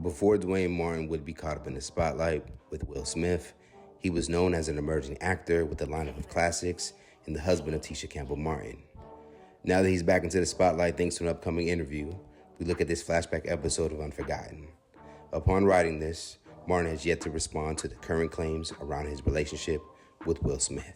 Before Duane Martin would be caught up in the spotlight with Will Smith, he was known as an emerging actor with a lineup of classics and the husband of Tisha Campbell Martin. Now that he's back into the spotlight thanks to an upcoming interview, we look at this flashback episode of Unforgotten. Upon writing this, Martin has yet to respond to the current claims around his relationship with Will Smith.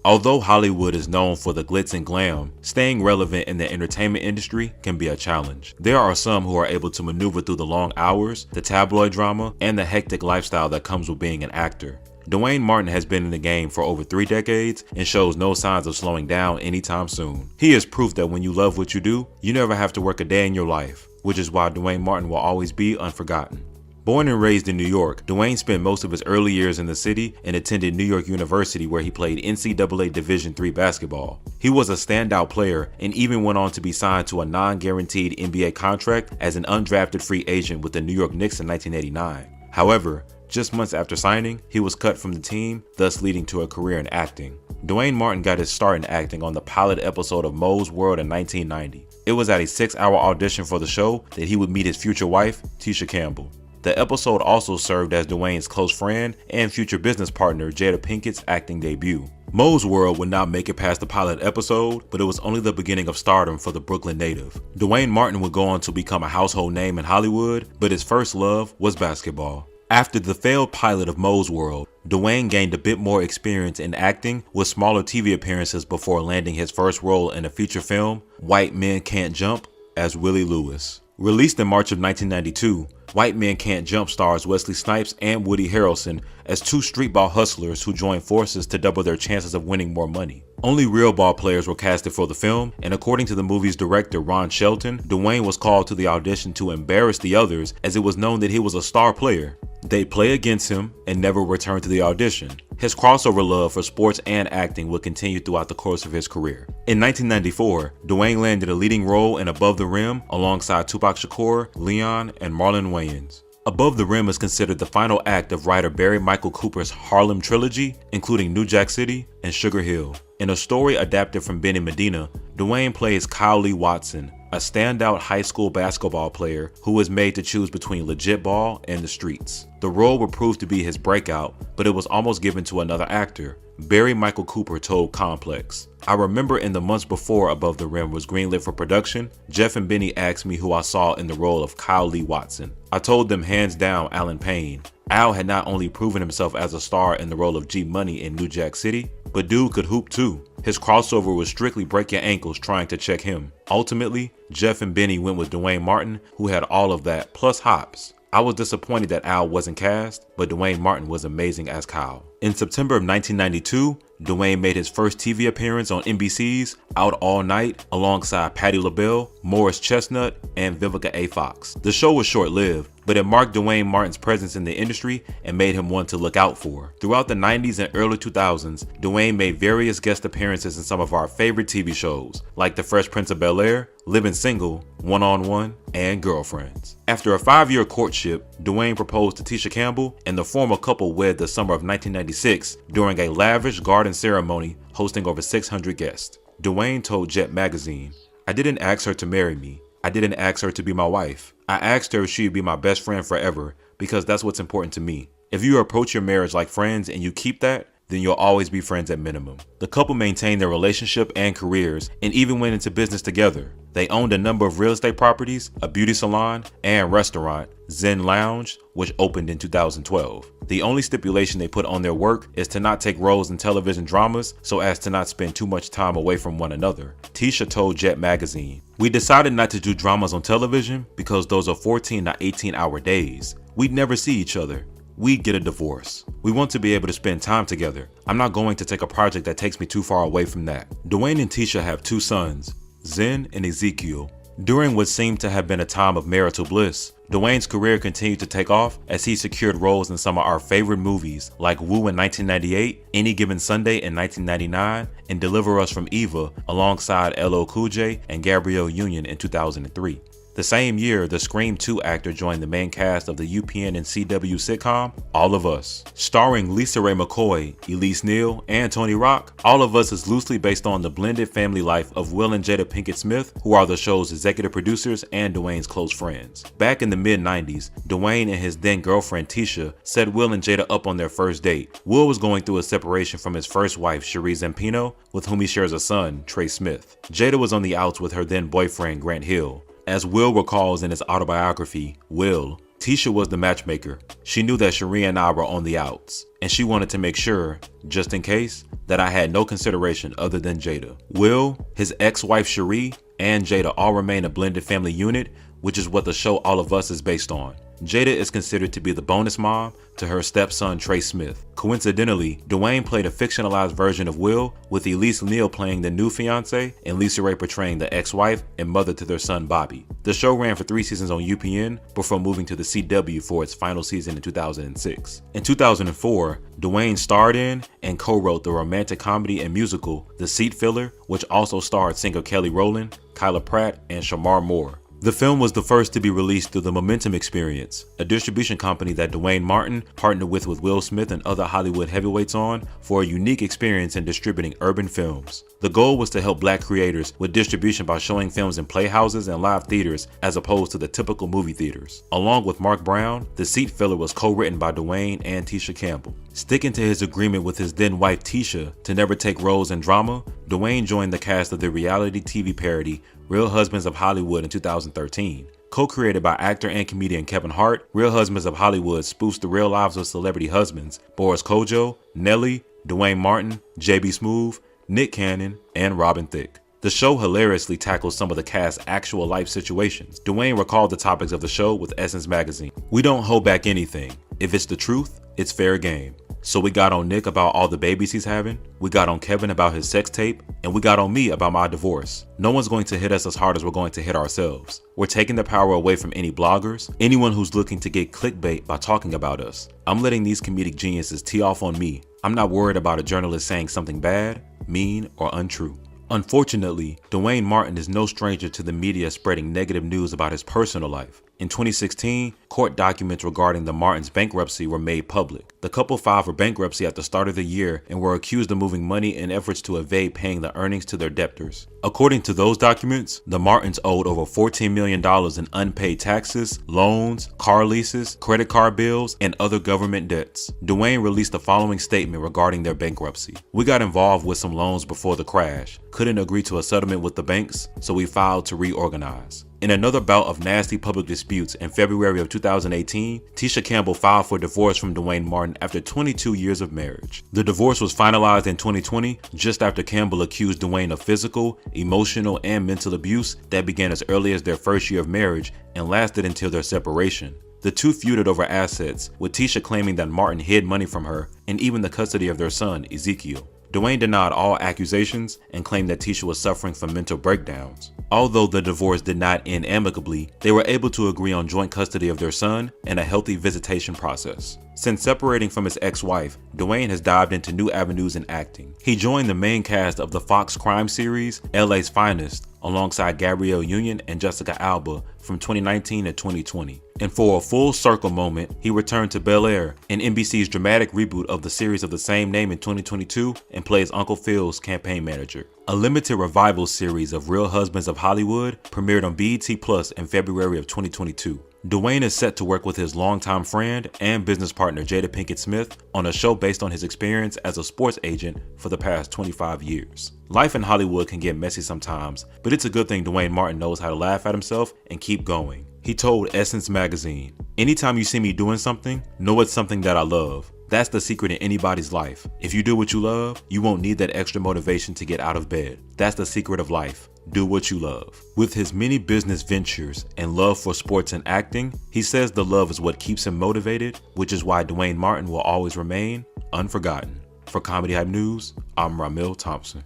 Although Hollywood is known for the glitz and glam, staying relevant in the entertainment industry can be a challenge. There are some who are able to maneuver through the long hours, the tabloid drama, and the hectic lifestyle that comes with being an actor. Duane Martin has been in the game for over 3 decades and shows no signs of slowing down anytime soon. He is proof that when you love what you do, you never have to work a day in your life, which is why Duane Martin will always be unforgotten. Born and raised in New York, Duane spent most of his early years in the city and attended New York University where he played NCAA Division III basketball. He was a standout player and even went on to be signed to a non-guaranteed NBA contract as an undrafted free agent with the New York Knicks in 1989. However, just months after signing, he was cut from the team, thus leading to a career in acting. Duane Martin got his start in acting on the pilot episode of Moe's World in 1990. It was at a 6-hour audition for the show that he would meet his future wife, Tisha Campbell. The episode also served as Duane's close friend and future business partner Jada Pinkett's acting debut. Moe's World would not make it past the pilot episode, but it was only the beginning of stardom for the Brooklyn native. Duane Martin would go on to become a household name in Hollywood, but his first love was basketball. After the failed pilot of Moe's World, Duane gained a bit more experience in acting with smaller TV appearances before landing his first role in a feature film, White Men Can't Jump, as Willie Lewis. Released in March of 1992, White Men Can't Jump stars Wesley Snipes and Woody Harrelson as 2 street ball hustlers who join forces to double their chances of winning more money. Only real ball players were casted for the film, and according to the movie's director Ron Shelton, Duane was called to the audition to embarrass the others as it was known that he was a star player. They'd play against him and never return to the audition. His crossover love for sports and acting would continue throughout the course of his career. In 1994, Duane landed a leading role in Above the Rim alongside Tupac Shakur, Leon, and Marlon Wayans. Above the Rim is considered the final act of writer Barry Michael Cooper's Harlem trilogy, including New Jack City and Sugar Hill. In a story adapted from Benny Medina, Duane plays Kyle Lee Watson, a standout high school basketball player who was made to choose between legit ball and the streets. The role would prove to be his breakout, but it was almost given to another actor. Barry Michael Cooper told Complex, "I remember in the months before Above the Rim was greenlit for production, Jeff and Benny asked me who I saw in the role of Kyle Lee Watson. I told them hands down Alan Payne. Al had not only proven himself as a star in the role of G Money in New Jack City, but dude could hoop too. His crossover was strictly break your ankles trying to check him." Ultimately, Jeff and Benny went with Duane Martin, who had all of that plus hops. I was disappointed that Al wasn't cast, but Duane Martin was amazing as Kyle. In September of 1992, Duane made his first TV appearance on NBC's Out All Night alongside Patti LaBelle, Morris Chestnut, and Vivica A. Fox. The show was short-lived, but it marked Duane Martin's presence in the industry and made him one to look out for. Throughout the 90s and early 2000s, Duane made various guest appearances in some of our favorite TV shows, like The Fresh Prince of Bel-Air, Living Single, One-on-One, and Girlfriends. After a 5-year courtship, Duane proposed to Tisha Campbell, and the former couple wed the summer of 1996 during a lavish garden ceremony hosting over 600 guests. Duane told Jet magazine, "I didn't ask her to marry me. I didn't ask her to be my wife. I asked her if she'd be my best friend forever because that's what's important to me. If you approach your marriage like friends and you keep that, then you'll always be friends at minimum." The couple maintained their relationship and careers and even went into business together. They owned a number of real estate properties, a beauty salon, and restaurant, Zen Lounge, which opened in 2012. The only stipulation they put on their work is to not take roles in television dramas so as to not spend too much time away from one another. Tisha told Jet magazine, "We decided not to do dramas on television because those are 14 to 18-hour days. We'd never see each other. We'd get a divorce. We want to be able to spend time together. I'm not going to take a project that takes me too far away from that." Duane and Tisha have 2 sons, Zen and Ezekiel. During what seemed to have been a time of marital bliss, Duane's career continued to take off as he secured roles in some of our favorite movies like Woo in 1998, Any Given Sunday in 1999, and Deliver Us from Eva alongside LL Cool J and Gabrielle Union in 2003. The same year, the Scream 2 actor joined the main cast of the UPN and CW sitcom All of Us. Starring Lisa Ray McCoy, Elise Neal, and Tony Rock, All of Us is loosely based on the blended family life of Will and Jada Pinkett Smith, who are the show's executive producers and Duane's close friends. Back in the mid-90s, Duane and his then-girlfriend Tisha set Will and Jada up on their first date. Will was going through a separation from his first wife, Cherie Zampino, with whom he shares a son, Trey Smith. Jada was on the outs with her then-boyfriend, Grant Hill. As Will recalls in his autobiography, Will, Tisha was the matchmaker. She knew that Cherie and I were on the outs, and she wanted to make sure, just in case, that I had no consideration other than Jada. Will, his ex-wife Cherie, and Jada all remain a blended family unit, which is what the show All of Us is based on. Jada is considered to be the bonus mom to her stepson Trey Smith. Coincidentally, Duane played a fictionalized version of Will, with Elise Neal playing the new fiancé and Lisa Ray portraying the ex-wife and mother to their son Bobby. The show ran for 3 seasons on UPN before moving to the CW for its final season in 2006. In 2004, Duane starred in and co-wrote the romantic comedy and musical The Seat Filler, which also starred singer Kelly Rowland, Kyla Pratt, and Shamar Moore. The film was the first to be released through the Momentum Experience, a distribution company that Duane Martin partnered with Will Smith and other Hollywood heavyweights on for a unique experience in distributing urban films. The goal was to help Black creators with distribution by showing films in playhouses and live theaters as opposed to the typical movie theaters. Along with Mark Brown, The Seat Filler was co-written by Duane and Tisha Campbell. Sticking to his agreement with his then-wife Tisha to never take roles in drama, Duane joined the cast of the reality TV parody Real Husbands of Hollywood in 2013. Co-created by actor and comedian Kevin Hart, Real Husbands of Hollywood spoofs the real lives of celebrity husbands Boris Kodjoe, Nelly, Duane Martin, JB Smoove, Nick Cannon, and Robin Thicke. The show hilariously tackles some of the cast's actual life situations. Duane recalled the topics of the show with Essence magazine. "We don't hold back anything. If it's the truth, it's fair game. So we got on Nick about all the babies he's having, we got on Kevin about his sex tape, and we got on me about my divorce. No one's going to hit us as hard as we're going to hit ourselves. We're taking the power away from any bloggers, anyone who's looking to get clickbait by talking about us. I'm letting these comedic geniuses tee off on me. I'm not worried about a journalist saying something bad, mean, or untrue." Unfortunately, Duane Martin is no stranger to the media spreading negative news about his personal life. In 2016, court documents regarding the Martins' bankruptcy were made public. The couple filed for bankruptcy at the start of the year and were accused of moving money in efforts to evade paying the earnings to their debtors. According to those documents, the Martins owed over $14 million in unpaid taxes, loans, car leases, credit card bills, and other government debts. Duane released the following statement regarding their bankruptcy. "We got involved with some loans before the crash, couldn't agree to a settlement with the banks, so we filed to reorganize." In another bout of nasty public disputes in February of 2018, Tisha Campbell filed for divorce from Duane Martin after 22 years of marriage. The divorce was finalized in 2020, just after Campbell accused Duane of physical, emotional, and mental abuse that began as early as their first year of marriage and lasted until their separation. The two feuded over assets, with Tisha claiming that Martin hid money from her and even the custody of their son, Ezekiel. Duane denied all accusations and claimed that Tisha was suffering from mental breakdowns. Although the divorce did not end amicably, they were able to agree on joint custody of their son and a healthy visitation process. Since separating from his ex-wife, Duane has dived into new avenues in acting. He joined the main cast of the Fox crime series LA's Finest alongside Gabrielle Union and Jessica Alba from 2019 to 2020. And for a full circle moment, he returned to Bel-Air, in NBC's dramatic reboot of the series of the same name in 2022, and plays Uncle Phil's campaign manager. A limited revival series of Real Husbands of Hollywood premiered on BET Plus in February of 2022. Duane is set to work with his longtime friend and business partner Jada Pinkett Smith on a show based on his experience as a sports agent for the past 25 years. Life in Hollywood can get messy sometimes, but it's a good thing Duane Martin knows how to laugh at himself and keep going. He told Essence magazine, "Anytime you see me doing something, know it's something that I love. That's the secret in anybody's life. If you do what you love, you won't need that extra motivation to get out of bed. That's the secret of life. Do what you love." With his many business ventures and love for sports and acting, he says the love is what keeps him motivated, which is why Duane Martin will always remain unforgotten. For Comedy Hype News, I'm Ramil Thompson.